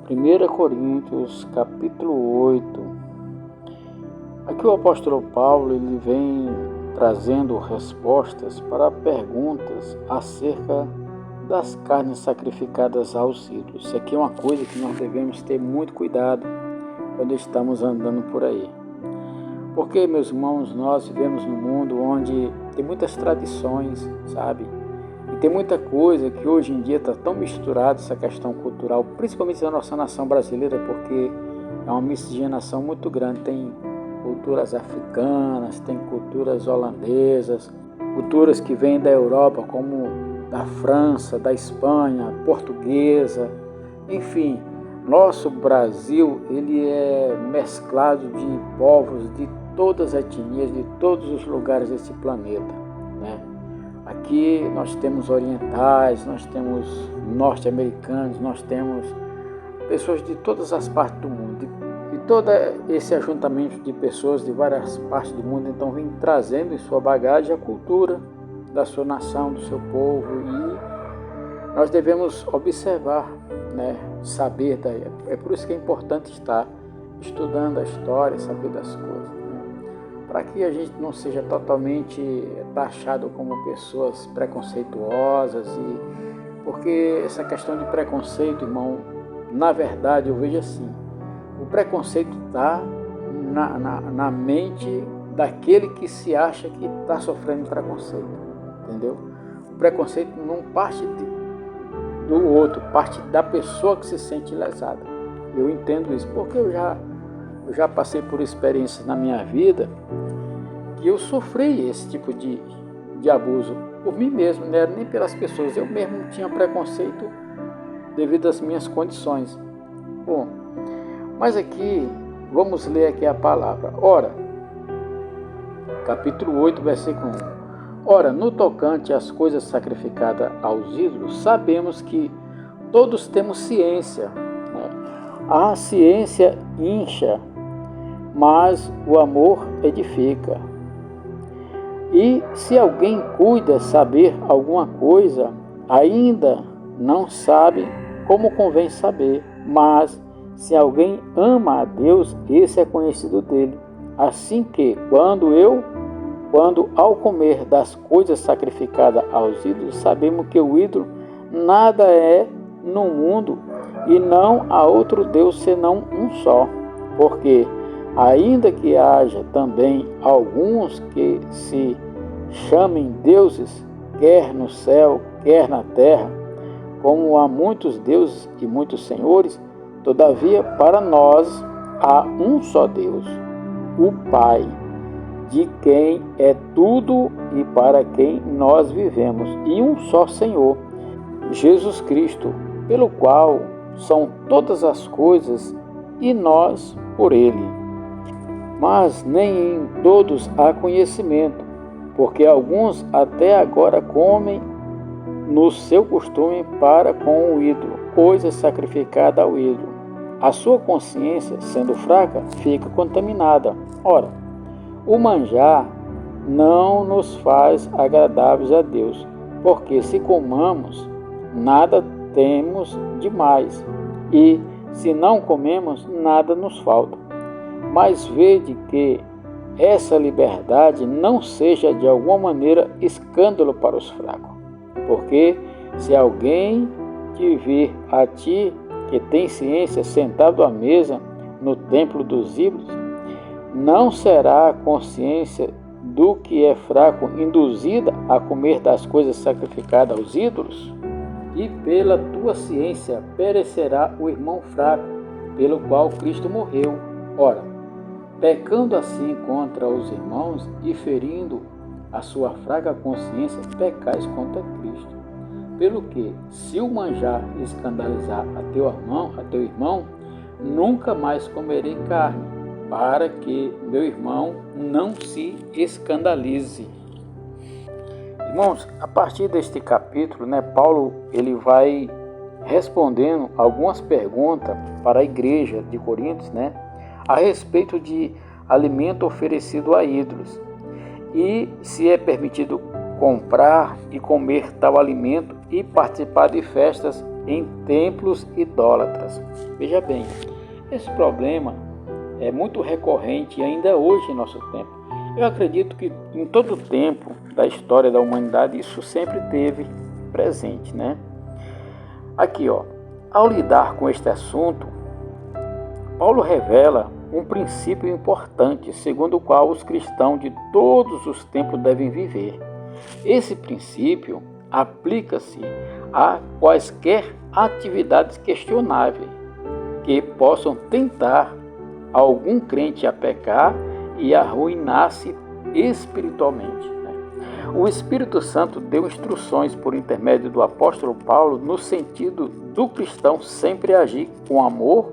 Primeira Coríntios, capítulo 8. Aqui o apóstolo Paulo ele vem trazendo respostas para perguntas acerca das carnes sacrificadas aos ídolos. Isso aqui é uma coisa que nós devemos ter muito cuidado quando estamos andando por aí. Porque, meus irmãos, nós vivemos num mundo onde tem muitas tradições, sabe? E tem muita coisa que hoje em dia está tão misturada, essa questão cultural, principalmente da nossa nação brasileira, porque é uma miscigenação muito grande. Tem culturas africanas, tem culturas holandesas, culturas que vêm da Europa, como da França, da Espanha, portuguesa, enfim. Nosso Brasil, ele é mesclado de povos de todas as etnias, de todos os lugares desse planeta, né? Aqui nós temos orientais, nós temos norte-americanos, nós temos pessoas de todas as partes do mundo. E todo esse ajuntamento de pessoas de várias partes do mundo, então, vem trazendo em sua bagagem a cultura da sua nação, do seu povo. E nós devemos observar, né, saber. É por isso que é importante estar estudando a história, saber das coisas, para que a gente não seja totalmente taxado como pessoas preconceituosas, porque essa questão de preconceito, irmão, na verdade eu vejo assim, o preconceito está na mente daquele que se acha que está sofrendo preconceito, entendeu? O preconceito não parte do outro, parte da pessoa que se sente lesada. Eu entendo isso, porque eu já passei por experiências na minha vida que eu sofri esse tipo de abuso por mim mesmo, não era nem pelas pessoas, eu mesmo tinha preconceito devido às minhas condições. Bom, mas aqui, vamos ler aqui a palavra. Ora, capítulo 8, versículo 1. Ora, no tocante às coisas sacrificadas aos ídolos, sabemos que todos temos ciência, né? A ciência incha, mas o amor edifica. E se alguém cuida saber alguma coisa, ainda não sabe como convém saber. Mas se alguém ama a Deus, esse é conhecido dele. Assim que, quando ao comer das coisas sacrificadas aos ídolos, sabemos que o ídolo nada é no mundo e não há outro Deus senão um só. Porque ainda que haja também alguns que se chamem deuses, quer no céu, quer na terra, como há muitos deuses e muitos senhores, todavia para nós há um só Deus, o Pai, de quem é tudo e para quem nós vivemos, e um só Senhor, Jesus Cristo, pelo qual são todas as coisas e nós por Ele. Mas nem em todos há conhecimento, porque alguns até agora comem no seu costume para com o ídolo, coisa sacrificada ao ídolo. A sua consciência, sendo fraca, fica contaminada. Ora, o manjar não nos faz agradáveis a Deus, porque se comamos, nada temos demais, e se não comemos, nada nos falta. Mas vede que essa liberdade não seja de alguma maneira escândalo para os fracos. Porque se alguém te vir a ti, que tem ciência, sentado à mesa no templo dos ídolos, não será a consciência do que é fraco induzida a comer das coisas sacrificadas aos ídolos? E pela tua ciência perecerá o irmão fraco, pelo qual Cristo morreu. Ora, pecando assim contra os irmãos e ferindo a sua fraca consciência, pecais contra Cristo. Pelo que, se o manjar escandalizar a teu irmão, nunca mais comerei carne, para que meu irmão não se escandalize. Irmãos, a partir deste capítulo, Paulo ele vai respondendo algumas perguntas para a igreja de Coríntios, a respeito de alimento oferecido a ídolos, e se é permitido comprar e comer tal alimento e participar de festas em templos idólatras. Veja bem, esse problema é muito recorrente ainda hoje em nosso tempo. Eu acredito que em todo o tempo da história da humanidade isso sempre teve presente, né? Aqui, ao lidar com este assunto, Paulo revela um princípio importante, segundo o qual os cristãos de todos os tempos devem viver. Esse princípio aplica-se a quaisquer atividades questionáveis que possam tentar algum crente a pecar e arruinar-se espiritualmente. O Espírito Santo deu instruções por intermédio do apóstolo Paulo no sentido do cristão sempre agir com amor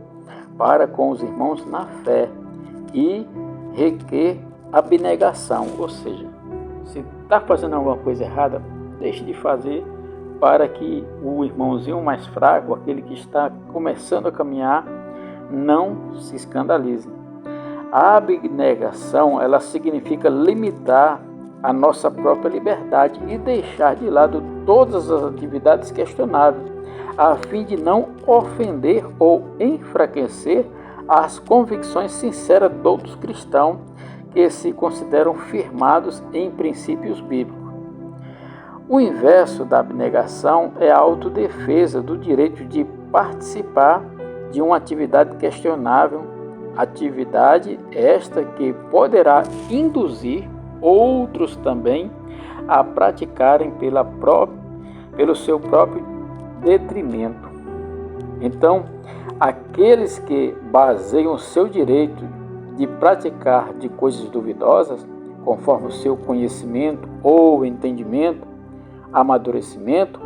para com os irmãos na fé e requer abnegação, ou seja, se está fazendo alguma coisa errada, deixe de fazer para que o irmãozinho mais fraco, aquele que está começando a caminhar, não se escandalize. A abnegação, ela significa limitar a nossa própria liberdade e deixar de lado todas as atividades questionáveis, a fim de não ofender ou enfraquecer as convicções sinceras de outros cristãos que se consideram firmados em princípios bíblicos. O inverso da abnegação é a autodefesa do direito de participar de uma atividade questionável, atividade esta que poderá induzir outros também a praticarem pelo seu próprio detrimento. Então, aqueles que baseiam o seu direito de praticar de coisas duvidosas, conforme o seu conhecimento ou entendimento, amadurecimento,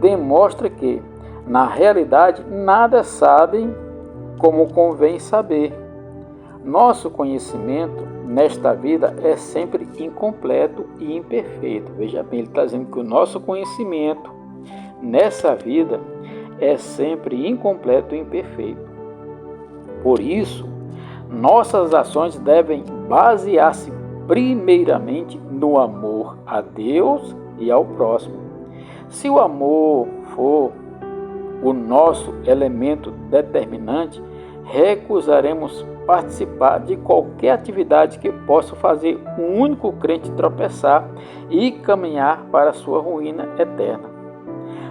demonstra que, na realidade, nada sabem como convém saber. Nosso conhecimento nesta vida é sempre incompleto e imperfeito. Veja bem, ele está dizendo que o nosso conhecimento nessa vida é sempre incompleto e imperfeito. Por isso, nossas ações devem basear-se primeiramente no amor a Deus e ao próximo. Se o amor for o nosso elemento determinante, recusaremos participar de qualquer atividade que possa fazer um único crente tropeçar e caminhar para a sua ruína eterna.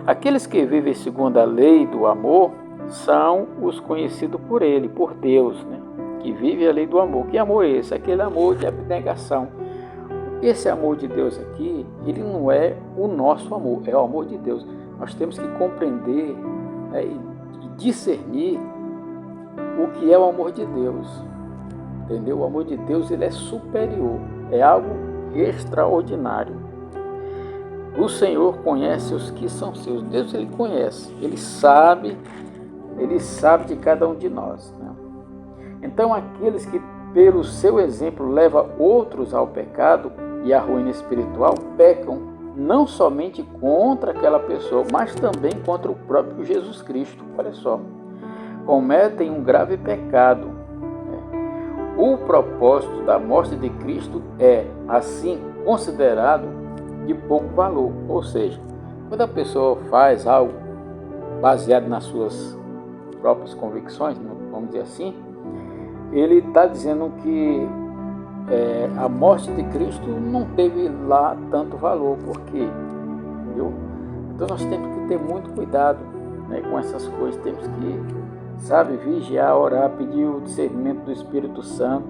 Aqueles que vivem segundo a lei do amor são os conhecidos por ele, por Deus, né? Que vive a lei do amor. Que amor é esse? Aquele amor de abnegação. Esse amor de Deus aqui, ele não é o nosso amor, é o amor de Deus. Nós temos que compreender e discernir o que é o amor de Deus. Entendeu? O amor de Deus, ele é superior, é algo extraordinário. O Senhor conhece os que são seus. Deus, ele conhece, ele sabe de cada um de nós, né? Então, aqueles que pelo seu exemplo levam outros ao pecado e à ruína espiritual, pecam não somente contra aquela pessoa, mas também contra o próprio Jesus Cristo. Olha só, cometem um grave pecado. O propósito da morte de Cristo é, assim, considerado de pouco valor. Ou seja, quando a pessoa faz algo baseado nas suas próprias convicções, vamos dizer assim, ele está dizendo que a morte de Cristo não teve lá tanto valor. Por quê? Entendeu? Então nós temos que ter muito cuidado, né, com essas coisas. Temos que, vigiar, orar, pedir o discernimento do Espírito Santo,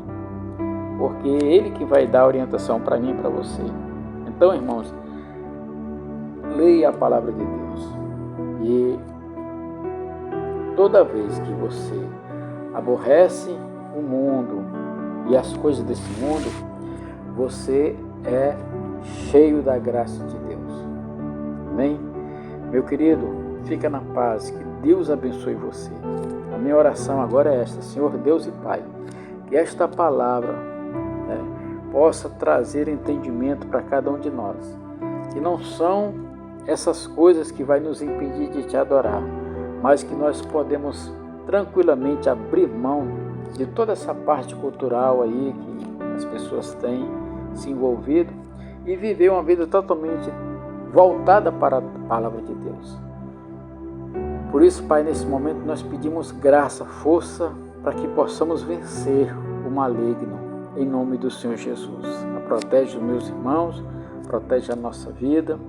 porque é Ele que vai dar a orientação para mim e para você. Então, irmãos, leia a palavra de Deus. E toda vez que você aborrece o mundo e as coisas desse mundo, você é cheio da graça de Deus. Amém? Meu querido, fica na paz, que Deus abençoe você. A minha oração agora é esta: Senhor Deus e Pai, que esta palavra possa trazer entendimento para cada um de nós, que não são essas coisas que vai nos impedir de te adorar, mas que nós podemos tranquilamente abrir mão de toda essa parte cultural aí que as pessoas têm se envolvido e viver uma vida totalmente voltada para a palavra de Deus. Por isso, Pai, nesse momento nós pedimos graça, força, para que possamos vencer o maligno, em nome do Senhor Jesus. Protege os meus irmãos, protege a nossa vida,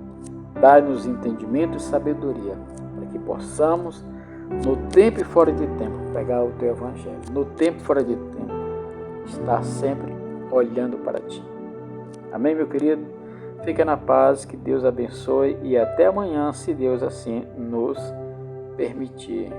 dá-nos entendimento e sabedoria, para que possamos, no tempo e fora de tempo, pegar o Teu Evangelho, no tempo e fora de tempo, estar sempre olhando para Ti. Amém, meu querido? Fica na paz, que Deus abençoe e até amanhã, se Deus assim nos permitir.